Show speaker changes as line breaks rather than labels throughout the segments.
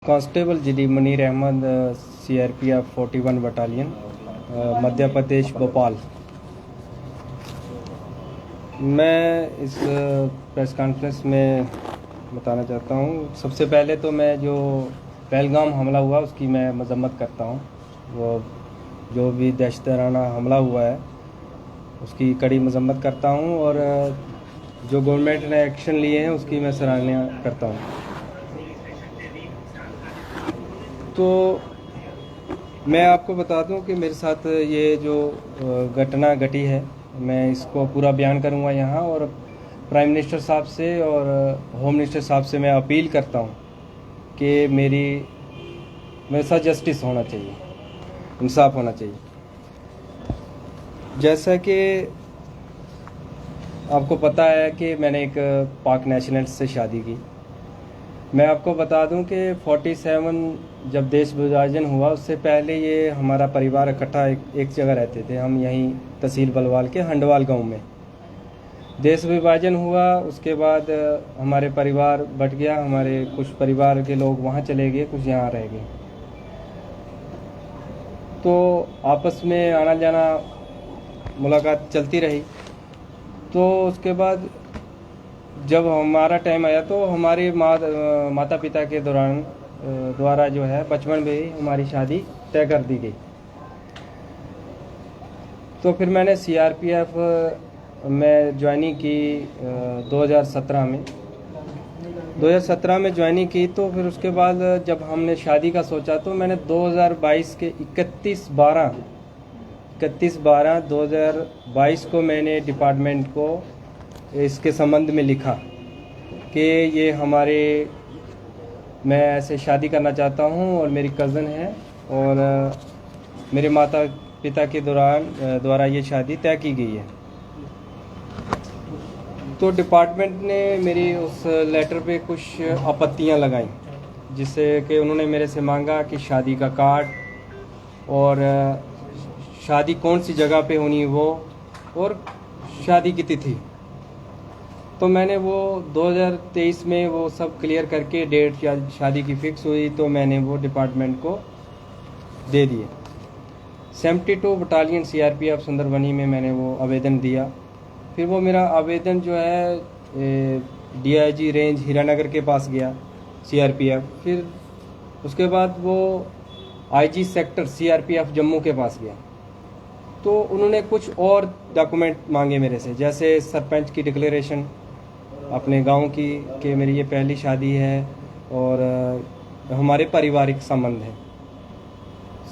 Constable GD Munir Ahmed, CRPF 41 battalion, Madhya Pradesh, Bhopal. मैं इस press conference में बताना चाहता हूँ, सबसे पहले तो मैं जो पहलगाम हमला हुआ उसकी मैं मजम्मत करता हूँ। वो जो भी दहशताना हमला हुआ है उसकी कड़ी मजम्मत करता हूँ और जो गवर्नमेंट ने एक्शन लिए हैं उसकी मैं सराहना करता हूँ। तो मैं आपको बता दूं कि मेरे साथ ये जो घटना घटी है, मैं इसको पूरा बयान करूंगा यहाँ, और प्राइम मिनिस्टर साहब से और होम मिनिस्टर साहब से मैं अपील करता हूँ कि मेरे साथ जस्टिस होना चाहिए, इंसाफ होना चाहिए। जैसा कि आपको पता है कि मैंने एक पाक नेशनल से शादी की। मैं आपको बता दूं कि 47 जब देश विभाजन हुआ उससे पहले ये हमारा परिवार इकट्ठा एक जगह रहते थे। हम यहीं तहसील बलवाल के हंडवाल गांव में। देश विभाजन हुआ उसके बाद हमारे परिवार बट गया, हमारे कुछ परिवार के लोग वहाँ चले गए, कुछ यहाँ रह गए। तो आपस में आना जाना मुलाकात चलती रही। तो उसके बाद जब हमारा टाइम आया तो हमारे माता पिता के द्वारा जो है बचपन में ही हमारी शादी तय कर दी गई। तो फिर मैंने CRPF में ज्वाइनिंग की 2017 में ज्वाइनिंग की। तो फिर उसके बाद जब हमने शादी का सोचा तो मैंने 2022 के 31/12/2022 को मैंने डिपार्टमेंट को इसके संबंध में लिखा कि मैं ऐसे शादी करना चाहता हूं और मेरी कज़न है और मेरे माता पिता के द्वारा ये शादी तय की गई है। तो डिपार्टमेंट ने मेरी उस लेटर पे कुछ आपत्तियां लगाई, जिससे कि उन्होंने मेरे से मांगा कि शादी का कार्ड और शादी कौन सी जगह पे होनी वो और शादी की तिथि। तो मैंने वो 2023 में वो सब क्लियर करके डेट शादी की फिक्स हुई तो मैंने वो डिपार्टमेंट को दे दिए। 72 बटालियन CRPF सुंदरबनी में मैंने वो आवेदन दिया। फिर वो मेरा आवेदन जो है DIG रेंज हीरानगर के पास गया CRPF। फिर उसके बाद वो IG सेक्टर CRPF जम्मू के पास गया। तो उन्होंने कुछ और डॉक्यूमेंट मांगे मेरे से, जैसे सरपंच की डिक्लेरेशन अपने गांव की कि मेरी ये पहली शादी है और हमारे पारिवारिक संबंध है,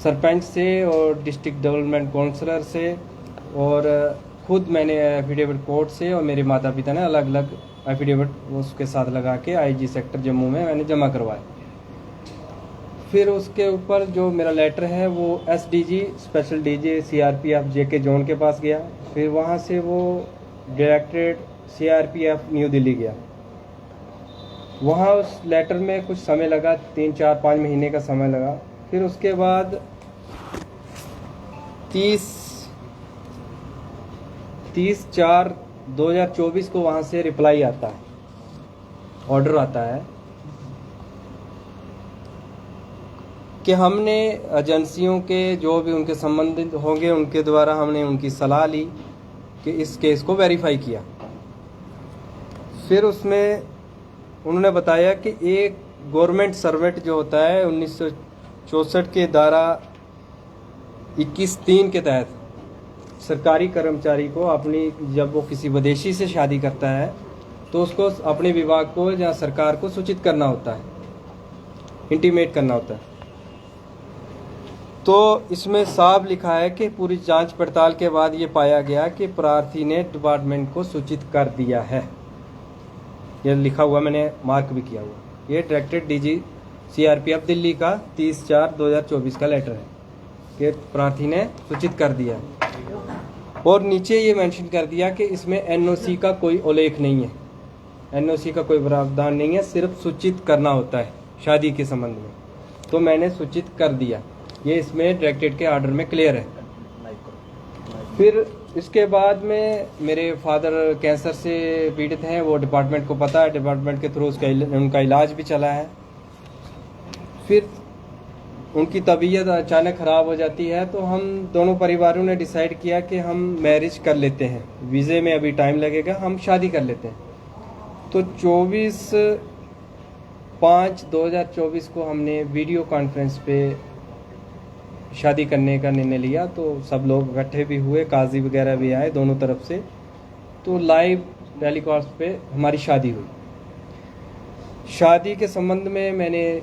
सरपंच से और डिस्ट्रिक्ट डेवलपमेंट काउंसलर से, और खुद मैंने एफिडेविट कोर्ट से और मेरे माता पिता ने अलग अलग एफिडेविट उसके साथ लगा के IG सेक्टर जम्मू में मैंने जमा करवाया। फिर उसके ऊपर जो मेरा लेटर है वो SDG special DG CRPF JK zone के पास गया। फिर वहाँ से वो डायरेक्टरेट CRPF न्यू दिल्ली गया। वहाँ उस लेटर में कुछ समय लगा, 3-4-5 महीने का समय लगा। फिर उसके बाद 30/4/2024 को वहाँ से रिप्लाई आता है, ऑर्डर आता है कि हमने एजेंसियों के जो भी उनके संबंधित होंगे उनके द्वारा हमने उनकी सलाह ली कि इस केस को वेरीफाई किया। फिर उसमें उन्होंने बताया कि एक गवर्नमेंट सर्वेंट जो होता है 1964 के धारा 21(3) के तहत सरकारी कर्मचारी को जब वो किसी विदेशी से शादी करता है तो उसको अपने विभाग को या सरकार को सूचित करना होता है, इंटीमेट करना होता है। तो इसमें साफ लिखा है कि पूरी जांच पड़ताल के बाद ये पाया गया कि प्रार्थी ने डिपार्टमेंट को सूचित कर दिया है। ये लिखा हुआ, मैंने मार्क भी किया हुआ। ये डायरेक्टरेट DG CRPF दिल्ली का 30/4/2024 का लेटर है कि प्रार्थी ने सूचित कर दिया। और नीचे ये मेंशन कर दिया कि इसमें NOC का कोई उल्लेख नहीं है, NOC का कोई प्रावधान नहीं है, सिर्फ सूचित करना होता है शादी के संबंध में। तो मैंने सूचित कर दिया, ये इसमें डायरेक्टरेट के ऑर्डर में क्लियर है। फिर इसके बाद में मेरे फादर कैंसर से पीड़ित हैं, वो डिपार्टमेंट को पता है, डिपार्टमेंट के थ्रू उनका इलाज भी चला है। फिर उनकी तबीयत अचानक ख़राब हो जाती है, तो हम दोनों परिवारों ने डिसाइड किया कि हम मैरिज कर लेते हैं, वीज़े में अभी टाइम लगेगा, हम शादी कर लेते हैं। तो 24/5/2024 को हमने वीडियो कॉन्फ्रेंस पे शादी करने का निर्णय लिया। तो सब लोग इकट्ठे भी हुए, काजी वगैरह भी आए दोनों तरफ से। तो लाइव टेलीकास्ट पे हमारी शादी हुई। शादी के संबंध में मैंने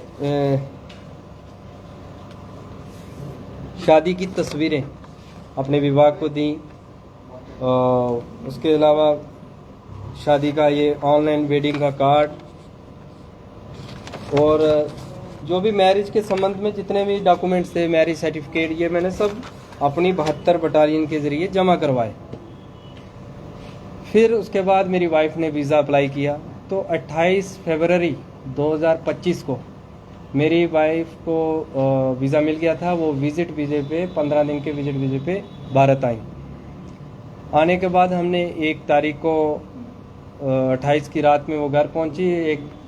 शादी की तस्वीरें अपने विवाह को दी। उसके अलावा शादी का ये ऑनलाइन वेडिंग का कार्ड और जो भी मैरिज के संबंध में जितने भी डॉक्यूमेंट्स थे, मैरिज सर्टिफिकेट, ये मैंने सब अपनी 72 बटालियन के ज़रिए जमा करवाए। फिर उसके बाद मेरी वाइफ ने वीज़ा अप्लाई किया। तो 28 फरवरी 2025 को मेरी वाइफ को वीज़ा मिल गया था। वो विज़िट वीज़े पे 15 दिन के विज़िट वीज़े पे भारत आई। आने के बाद हमने 1 तारीख को 28 की रात में वो घर पहुंची।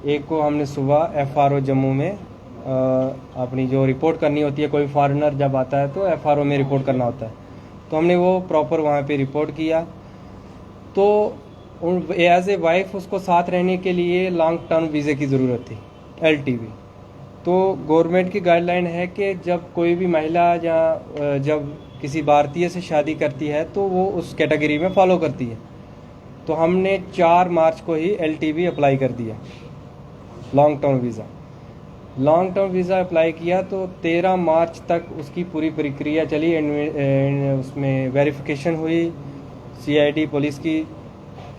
एक को हमने सुबह FRO जम्मू में अपनी जो रिपोर्ट करनी होती है, कोई फॉरेनर जब आता है तो FRO में रिपोर्ट करना होता है, तो हमने वो प्रॉपर वहाँ पे रिपोर्ट किया। तो एज ए वाइफ उसको साथ रहने के लिए लॉन्ग टर्म वीज़े की ज़रूरत थी, LTV। तो गवर्नमेंट की गाइडलाइन है कि जब कोई भी महिला या जब किसी भारतीय से शादी करती है तो वो उस कैटेगरी में फॉलो करती है। तो हमने 4 मार्च को ही LTV अप्लाई कर दिया, long term visa. Long term visa apply किया तो 13 मार्च तक उसकी पूरी प्रक्रिया चली। उसमें वेरिफिकेशन हुई CID पुलिस की।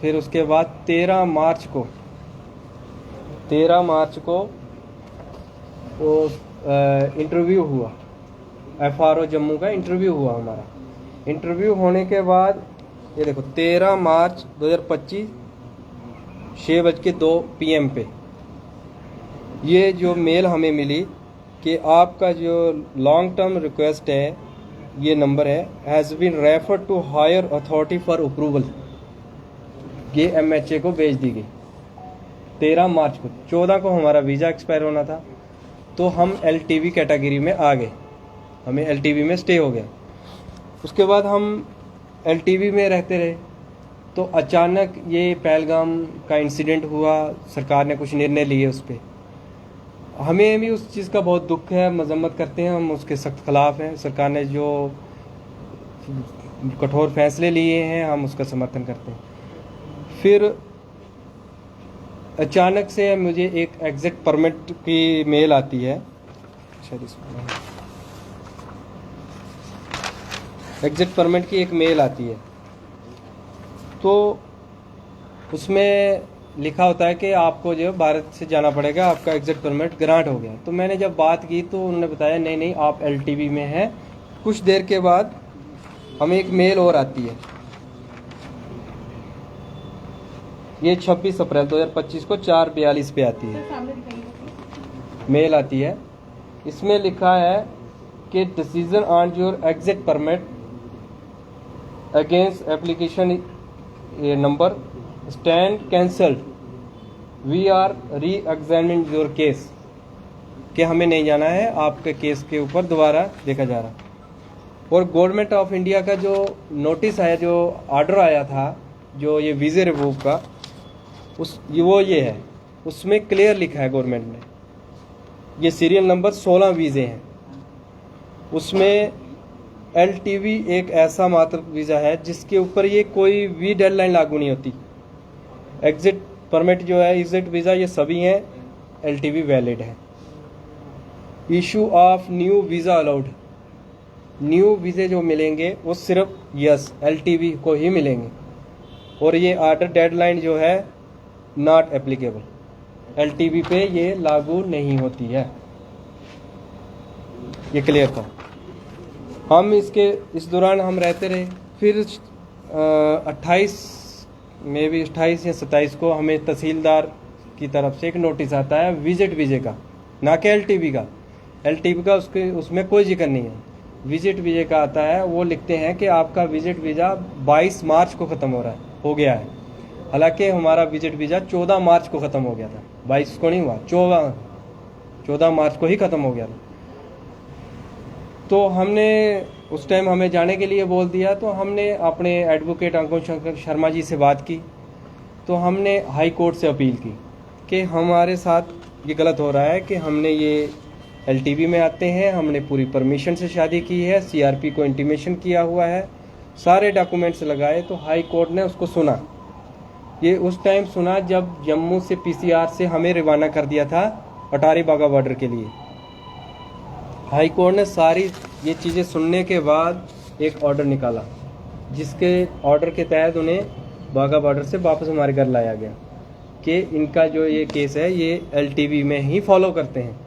फिर उसके बाद 13 मार्च को वो इंटरव्यू हुआ, FRO जम्मू का इंटरव्यू हुआ हमारा। इंटरव्यू होने के बाद ये देखो 13 मार्च 2025 6:02 PM पे ये जो मेल हमें मिली कि आपका जो लॉन्ग टर्म रिक्वेस्ट है, ये नंबर है, has been refer to higher authority for approval. ये MHA को भेज दी गई 13 मार्च को। 14 को हमारा वीज़ा एक्सपायर होना था, तो हम LTV कैटेगरी में आ गए, हमें LTV में स्टे हो गया। उसके बाद हम LTV में रहते रहे। तो अचानक ये पहलगाम का इंसिडेंट हुआ, सरकार ने कुछ निर्णय लिए उस पर। हमें भी उस चीज़ का बहुत दुख है, मजम्मत करते हैं, हम उसके सख्त खिलाफ हैं। सरकार ने जो कठोर फैसले लिए हैं हम उसका समर्थन करते हैं। फिर अचानक से मुझे एक एग्जिट परमिट की मेल आती है, एग्जिट परमिट की एक मेल आती है। तो उसमें लिखा होता है कि आपको जो भारत से जाना पड़ेगा, आपका एग्जिट परमिट ग्रांट हो गया। तो मैंने जब बात की तो उन्होंने बताया नहीं नहीं आप LTV में हैं। कुछ देर के बाद हमें एक मेल और आती है, ये 26 अप्रैल 2025 को 4:42 पे आती है, मेल आती है। इसमें लिखा है कि decision on your exit permit against application number stand cancelled, we are re examining your case, कि हमें नहीं जाना है, आपके केस के ऊपर दोबारा देखा जा रहा। और गवर्नमेंट ऑफ इंडिया का जो नोटिस आया, जो ऑर्डर आया था, जो ये वीज़े रिवोक का, वो ये है, उसमें क्लियर लिखा है गवर्नमेंट ने, ये सीरियल नंबर 16 वीज़े हैं। उसमें LTV एक ऐसा मात्र वीज़ा है जिसके ऊपर ये कोई भी डेडलाइन लागू नहीं होती। एग्जिट परमिट जो है, एग्जिट वीज़ा, ये सभी हैं, LTV वैलिड है। Issue of new visa allowed, new वीज़े जो मिलेंगे वो सिर्फ LTV को ही मिलेंगे। और ये ऑर्डर डेडलाइन जो है नॉट एप्लीकेबल, LTV पे ये लागू नहीं होती है, ये क्लियर था। हम इस दौरान हम रहते रहे। फिर 28 या 27 को हमें तहसीलदार की तरफ से एक नोटिस आता है विजिट वीज़े का, ना कि LTV का। LTV का उसमें कोई जिक्र नहीं है, विजिट वीज़े का आता है। वो लिखते हैं कि आपका विजिट वीज़ा 22 मार्च को ख़त्म हो गया है। हालांकि हमारा विजिट वीज़ा 14 मार्च को ख़त्म हो गया था, 22 को नहीं हुआ, 14 मार्च को ही ख़त्म हो गया था। तो हमने उस टाइम हमें जाने के लिए बोल दिया, तो हमने अपने एडवोकेट अंकुश शर्मा जी से बात की। तो हमने हाई कोर्ट से अपील की कि हमारे साथ ये गलत हो रहा है कि हमने ये LTV में आते हैं, हमने पूरी परमिशन से शादी की है, CRP को इंटीमेशन किया हुआ है, सारे डॉक्यूमेंट्स लगाए। तो हाई कोर्ट ने उसको सुना। ये उस टाइम सुना जब जम्मू से PCR से हमें रवाना कर दिया था अटारी बागा बॉर्डर के लिए। हाई कोर्ट ने सारी ये चीज़ें सुनने के बाद एक ऑर्डर निकाला, जिसके ऑर्डर के तहत उन्हें बागा बॉर्डर से वापस हमारे घर लाया गया कि इनका जो ये केस है ये LTV में ही फॉलो करते हैं।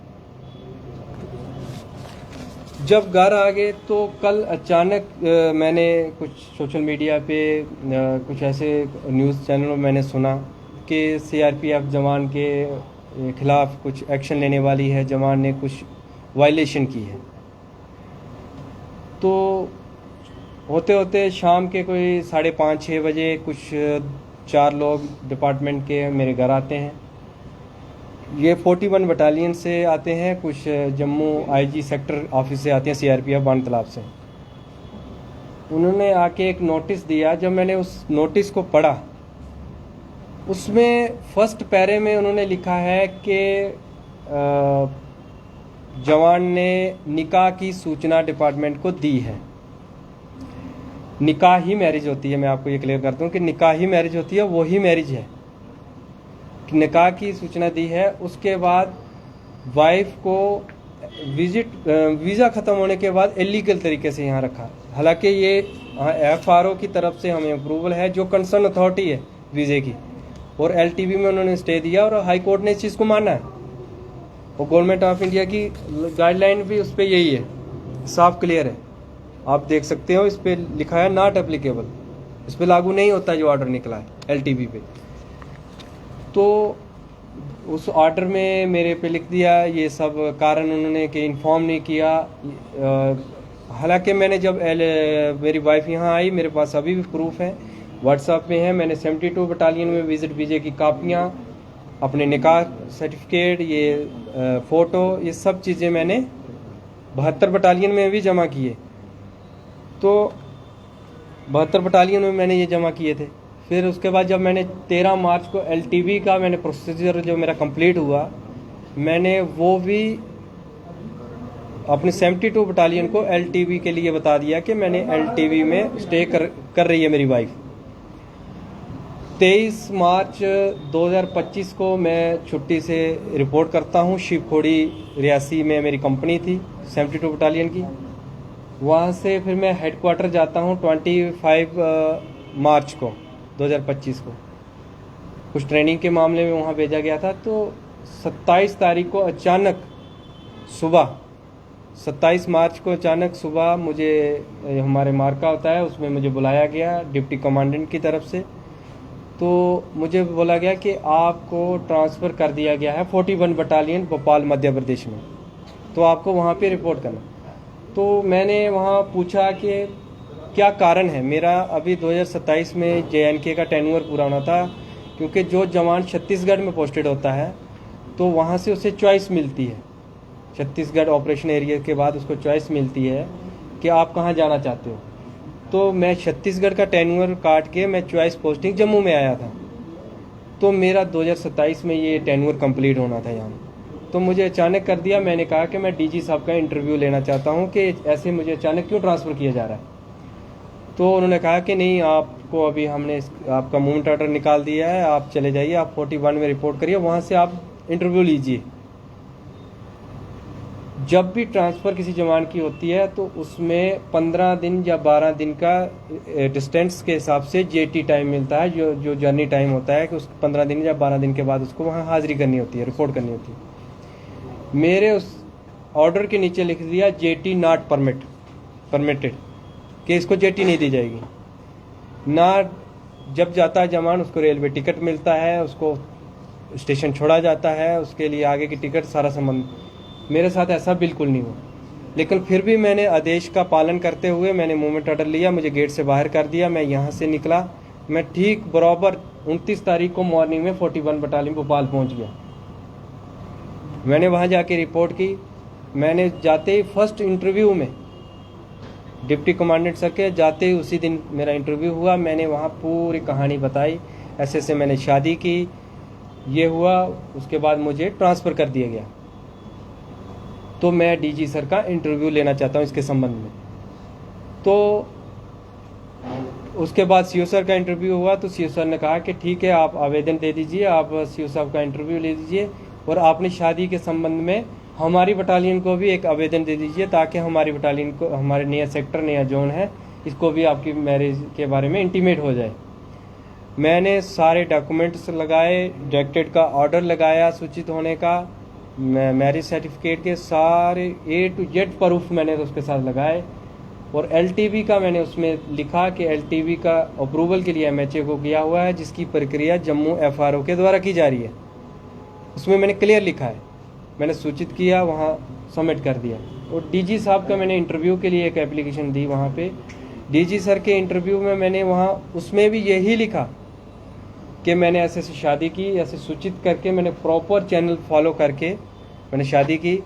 जब घर आ गए तो कल अचानक मैंने कुछ सोशल मीडिया पे कुछ ऐसे न्यूज़ चैनल में मैंने सुना कि CRPF जवान के खिलाफ कुछ एक्शन लेने वाली है, जवान ने कुछ वायलेशन की है। तो होते होते शाम के कोई 5:30-6 बजे कुछ 4 लोग डिपार्टमेंट के मेरे घर आते हैं। ये 41 बटालियन से आते हैं, कुछ जम्मू IG सेक्टर ऑफिस से आते हैं, CRPF बान तालाब से। उन्होंने आके एक नोटिस दिया। जब मैंने उस नोटिस को पढ़ा, उसमें फर्स्ट पैरे में उन्होंने लिखा है कि जवान ने निकाह की सूचना डिपार्टमेंट को दी है। निकाह ही मैरिज होती है, मैं आपको ये क्लियर करता हूँ कि निकाह ही मैरिज होती है, वो ही मैरिज है। निकाह की सूचना दी है। उसके बाद वाइफ को वीज़ा ख़त्म होने के बाद इलीगल तरीके से यहाँ रखा। हालांकि ये FRO की तरफ से हमें अप्रूवल है, जो कंसर्न अथॉरिटी है वीज़े की, और LTV में उन्होंने स्टे दिया और हाई कोर्ट ने इस चीज़ को माना है। और गवर्नमेंट ऑफ इंडिया की गाइडलाइन भी उस पर यही है, साफ क्लियर है, आप देख सकते हो। इस पर लिखा है नॉट एप्लीकेबल, इस पर लागू नहीं होता जो ऑर्डर निकला है LTV पे। तो उस ऑर्डर में मेरे पे लिख दिया ये सब कारण उन्होंने कि इन्फॉर्म नहीं किया। हालांकि मैंने जब मेरी वाइफ यहाँ आई, मेरे पास अभी भी प्रूफ है, व्हाट्सएप में है। मैंने 72 बटालियन में विजिट वीजे की कापियाँ, अपने निकाह सर्टिफिकेट, ये फ़ोटो, ये सब चीज़ें मैंने 72 बटालियन में भी जमा किए। तो 72 बटालियन में मैंने ये जमा किए थे। फिर उसके बाद जब मैंने 13 मार्च को LTV का मैंने प्रोसीजर जो मेरा कंप्लीट हुआ, मैंने वो भी अपनी 72 बटालियन को LTV के लिए बता दिया कि मैंने LTV में स्टे कर रही है मेरी वाइफ। 23 मार्च 2025 को मैं छुट्टी से रिपोर्ट करता हूँ। शिवखोड़ी रियासी में मेरी कंपनी थी 72 बटालियन की। वहाँ से फिर मैं हेडक्वार्टर जाता हूँ 25 मार्च को 2025 को। कुछ ट्रेनिंग के मामले में वहाँ भेजा गया था। तो 27 तारीख को अचानक सुबह, 27 मार्च को अचानक सुबह मुझे, हमारे मार्का होता है उसमें मुझे बुलाया गया डिप्टी कमांडेंट की तरफ से। तो मुझे बोला गया कि आपको ट्रांसफ़र कर दिया गया है 41 बटालियन भोपाल मध्य प्रदेश में, तो आपको वहाँ पे रिपोर्ट करना। तो मैंने वहाँ पूछा कि क्या कारण है। मेरा अभी 2027 में JNK का टेन्योर पूरा होना था, क्योंकि जो जवान छत्तीसगढ़ में पोस्टेड होता है तो वहाँ से उसे चॉइस मिलती है। छत्तीसगढ़ ऑपरेशन एरिया के बाद उसको चॉइस मिलती है कि आप कहाँ जाना चाहते हो। तो मैं छत्तीसगढ़ का टेन्योर काट के मैं चॉइस पोस्टिंग जम्मू में आया था। तो मेरा 2027 में ये टेन्योर कंप्लीट होना था यहाँ। तो मुझे अचानक कर दिया। मैंने कहा कि मैं DG साहब का इंटरव्यू लेना चाहता हूँ कि ऐसे मुझे अचानक क्यों ट्रांसफ़र किया जा रहा है। तो उन्होंने कहा कि नहीं, आपको अभी हमने आपका मूवमेंट ऑर्डर निकाल दिया है, आप चले जाइए, आप 41 में रिपोर्ट करिए, वहाँ से आप इंटरव्यू लीजिए। जब भी ट्रांसफ़र किसी जवान की होती है तो उसमें 15 दिन या 12 दिन का डिस्टेंस के हिसाब से JT टाइम मिलता है, जो जर्नी टाइम होता है कि उस 15 दिन या 12 दिन के बाद उसको वहाँ हाजिरी करनी होती है, रिपोर्ट करनी होती है। मेरे उस ऑर्डर के नीचे लिख दिया JT नॉट परमिटेड, कि इसको JT नहीं दी जाएगी ना। जब जाता है जवान उसको रेलवे टिकट मिलता है, उसको स्टेशन छोड़ा जाता है, उसके लिए आगे की टिकट सारा संबंध। मेरे साथ ऐसा बिल्कुल नहीं हुआ। लेकिन फिर भी मैंने आदेश का पालन करते हुए मैंने मूवमेंट ऑर्डर लिया, मुझे गेट से बाहर कर दिया। मैं यहाँ से निकला, मैं ठीक बराबर 29 तारीख को मॉर्निंग में 41 बटालियन भोपाल पहुँच गया। मैंने वहाँ जाके रिपोर्ट की। मैंने जाते ही फर्स्ट इंटरव्यू में डिप्टी कमांडेंट सर के जाते ही उसी दिन मेरा इंटरव्यू हुआ। मैंने वहाँ पूरी कहानी बताई, ऐसे मैंने शादी की, ये हुआ। उसके बाद मुझे ट्रांसफ़र कर दिया गया। तो मैं डीजी सर का इंटरव्यू लेना चाहता हूँ इसके संबंध में। तो उसके बाद सीओ सर का इंटरव्यू हुआ तो सीओ सर ने कहा कि ठीक है, आप आवेदन दे दीजिए, आप सीओ साहब का इंटरव्यू ले लीजिए और आपने शादी के संबंध में हमारी बटालियन को भी एक आवेदन दे दीजिए ताकि हमारी बटालियन को, हमारे नया सेक्टर, नया जोन है, इसको भी आपकी मैरिज के बारे में इंटीमेट हो जाए। मैंने सारे डॉक्यूमेंट्स लगाए, डायरेक्टेड का ऑर्डर लगाया सूचित होने का, मैरिज सर्टिफिकेट के सारे A to Z प्रूफ मैंने उसके साथ लगाए। और LTV का मैंने उसमें लिखा कि LTV का अप्रूवल के लिए MHA को किया हुआ है, जिसकी प्रक्रिया जम्मू FRO के द्वारा की जा रही है। उसमें मैंने क्लियर लिखा है, मैंने सूचित किया, वहाँ सबमिट कर दिया। और DG साहब का मैंने इंटरव्यू के लिए एक एप्लीकेशन दी वहाँ पे। DG सर के इंटरव्यू में मैंने वहाँ उसमें भी यही लिखा कि मैंने ऐसे से शादी की, ऐसे सूचित करके मैंने प्रॉपर चैनल फॉलो करके मैंने शादी की।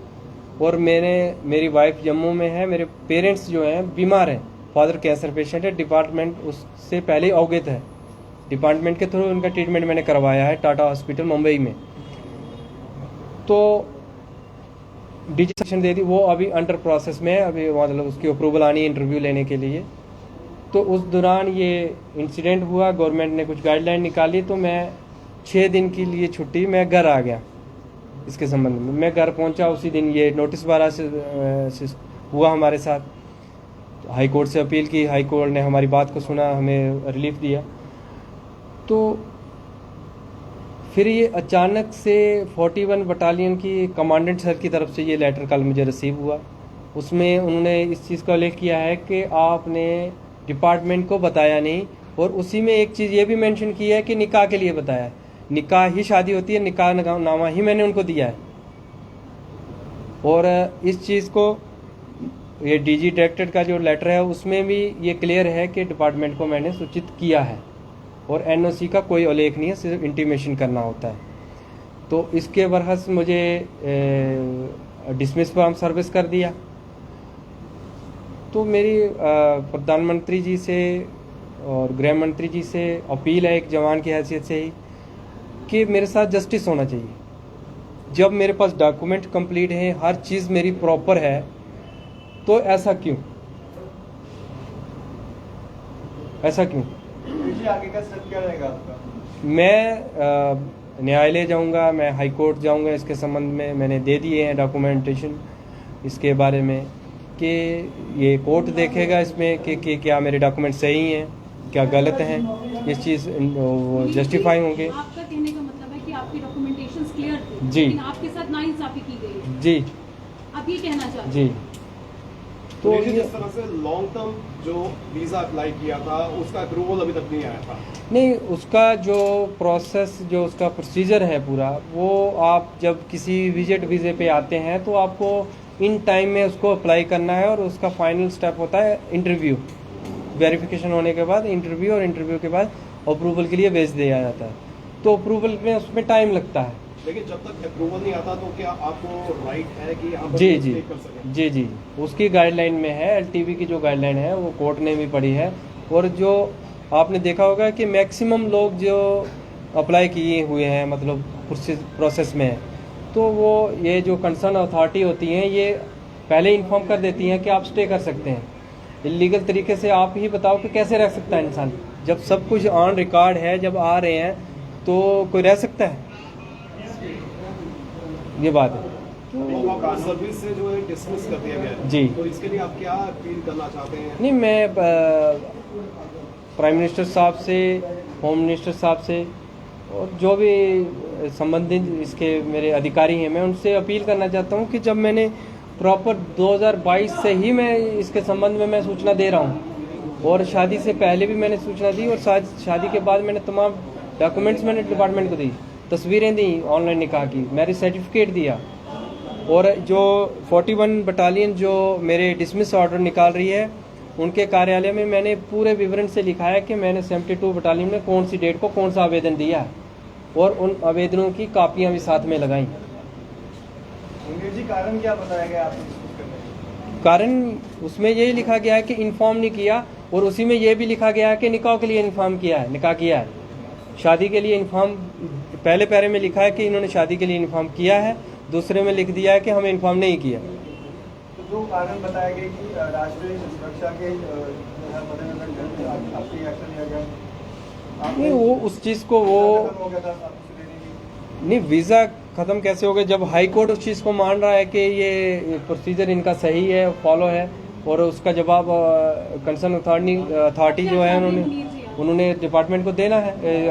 और मेरी वाइफ जम्मू में है, मेरे पेरेंट्स जो हैं बीमार हैं, फादर कैंसर पेशेंट है, डिपार्टमेंट उससे पहले अवगत है, डिपार्टमेंट के थ्रू उनका ट्रीटमेंट मैंने करवाया है टाटा हॉस्पिटल मुंबई में। तो डीजी सेक्शन दे दी, वो अभी अंडर प्रोसेस में है, अभी मतलब उसकी अप्रूवल आनी है इंटरव्यू लेने के लिए। तो उस दौरान ये इंसिडेंट हुआ, गवर्नमेंट ने कुछ गाइडलाइन निकाली, तो मैं 6 दिन के लिए छुट्टी मैं घर आ गया। इसके संबंध में मैं घर पहुंचा, उसी दिन ये नोटिस 12 से हुआ हमारे साथ। हाई कोर्ट से अपील की, हाई कोर्ट ने हमारी बात को सुना, हमें रिलीफ दिया। तो फिर ये अचानक से 41 बटालियन की कमांडेंट सर की तरफ से ये लेटर कल मुझे रिसीव हुआ। उसमें उन्होंने इस चीज़ का उल्लेख किया है कि आपने डिपार्टमेंट को बताया नहीं, और उसी में एक चीज़ ये भी मेंशन की है कि निकाह के लिए बताया है। निकाह ही शादी होती है, निकाह नामा ही मैंने उनको दिया है। और इस चीज़ को ये डीजी डायरेक्टेड का जो लेटर है उसमें भी ये क्लियर है कि डिपार्टमेंट को मैंने सूचित किया है, और एनओसी का कोई उल्लेख नहीं है, सिर्फ इंटीमेशन करना होता है। तो इसके बरहस मुझे डिसमिस फ्रॉम सर्विस कर दिया। तो मेरी प्रधानमंत्री जी से और गृह मंत्री जी से अपील है एक जवान की हैसियत से ही कि मेरे साथ जस्टिस होना चाहिए। जब मेरे पास डॉक्यूमेंट कंप्लीट हैं, हर चीज़ मेरी प्रॉपर है, तो ऐसा क्यों? ऐसा क्यों?
आगे का स्टेप क्या रहेगा आपका?
मैं न्यायालय जाऊंगा, मैं हाई कोर्ट जाऊंगा। इसके संबंध में मैंने दे दिए हैं डॉक्यूमेंटेशन इसके बारे में कि ये कोर्ट देखेगा इसमें कि क्या मेरे डॉक्यूमेंट सही हैं, क्या गलत हैं, इस चीज़ जस्टिफाई होंगे।
आपका कहने का मतलब है कि आपकी डॉक्यूमेंटेशंस क्लियर थे,
जी,
लेकिन आपके साथ नाइंसाफी की गई है।
जी,
आप ये कहना चाहते हैं?
जी।
तो जिस तरह से लॉन्ग टर्म जो वीज़ा अप्लाई किया था उसका अप्रूवल अभी तक नहीं आया था।
नहीं, उसका जो प्रोसेस, जो उसका प्रोसीजर है पूरा, वो आप जब किसी विजिट वीज़े पे आते हैं तो आपको इन टाइम में उसको अप्लाई करना है, और उसका फाइनल स्टेप होता है इंटरव्यू। वेरिफिकेशन होने के बाद इंटरव्यू, और इंटरव्यू के बाद अप्रूवल के लिए भेज दिया जाता है। तो अप्रूवल में उसमें टाइम लगता है।
लेकिन जब तक अप्रूवल नहीं आता तो क्या आपको राइट है कि यहाँ पर
जी,
स्टे कर सकें?
जी, जी, उसकी गाइडलाइन में है। LTV की जो गाइडलाइन है वो कोर्ट ने भी पढ़ी है, और जो आपने देखा होगा कि मैक्सिमम लोग जो अप्लाई किए हुए हैं, मतलब प्रोसेस में है, तो वो ये जो कंसर्न अथॉरिटी होती हैं ये पहले इन्फॉर्म कर देती हैं कि आप स्टे कर सकते हैं। इलीगल तरीके से आप ही बताओ कि कैसे रह सकता है इंसान, जब सब कुछ ऑन रिकॉर्ड है, जब आ रहे हैं तो कोई रह सकता है? ये बात है।
तो आपको सर्विस से जो है डिसमिस कर दिया गया है
जी।
तो इसके लिए आप क्या अपील करना चाहते हैं?
नहीं, मैं प्राइम मिनिस्टर साहब से, होम मिनिस्टर साहब से, और जो भी संबंधित इसके मेरे अधिकारी हैं, मैं उनसे अपील करना चाहता हूं कि जब मैंने प्रॉपर 2022 से ही मैं इसके संबंध में मैं सूचना दे रहा हूं, और शादी से पहले भी मैंने सूचना दी, और शादी के बाद मैंने तमाम डॉक्यूमेंट्स मैंने डिपार्टमेंट को दी, तस्वीरें दी ऑनलाइन निकाह की, मैरिज सर्टिफिकेट दिया। और जो 41 बटालियन जो मेरे डिसमिस ऑर्डर निकाल रही है, उनके कार्यालय में मैंने पूरे विवरण से लिखा है कि मैंने 72 बटालियन में कौन सी डेट को कौन सा आवेदन दिया है, और उन आवेदनों की कापियां भी साथ में लगाई।
कारण क्या बताया गया आपको डिस्कस करने में?
कारण उसमें यही लिखा गया है कि इन्फॉर्म नहीं किया, और उसी में ये भी लिखा गया है कि निकाह के लिए इन्फॉर्म किया है, निकाह किया है। शादी के लिए इन्फॉर्म पहले पैरे में लिखा है कि इन्होंने शादी के लिए इन्फॉर्म किया है, दूसरे में लिख दिया है कि हमें इन्फॉर्म नहीं किया।
तो जो कारण बताया गया कि राष्ट्रीय सुरक्षा के मद्देनजर आपकी एक्शन लिया गया,
नहीं, वो उस चीज़ को वो
हो गया था आपसे लेने की।
नहीं, वीज़ा ख़त्म कैसे हो गया जब हाई कोर्ट उस चीज़ को मान रहा है कि ये प्रोसीजर इनका सही है, फॉलो है, और उसका जवाब कंसर्न अथॉरिटी जो है उन्होंने डिपार्टमेंट को देना है।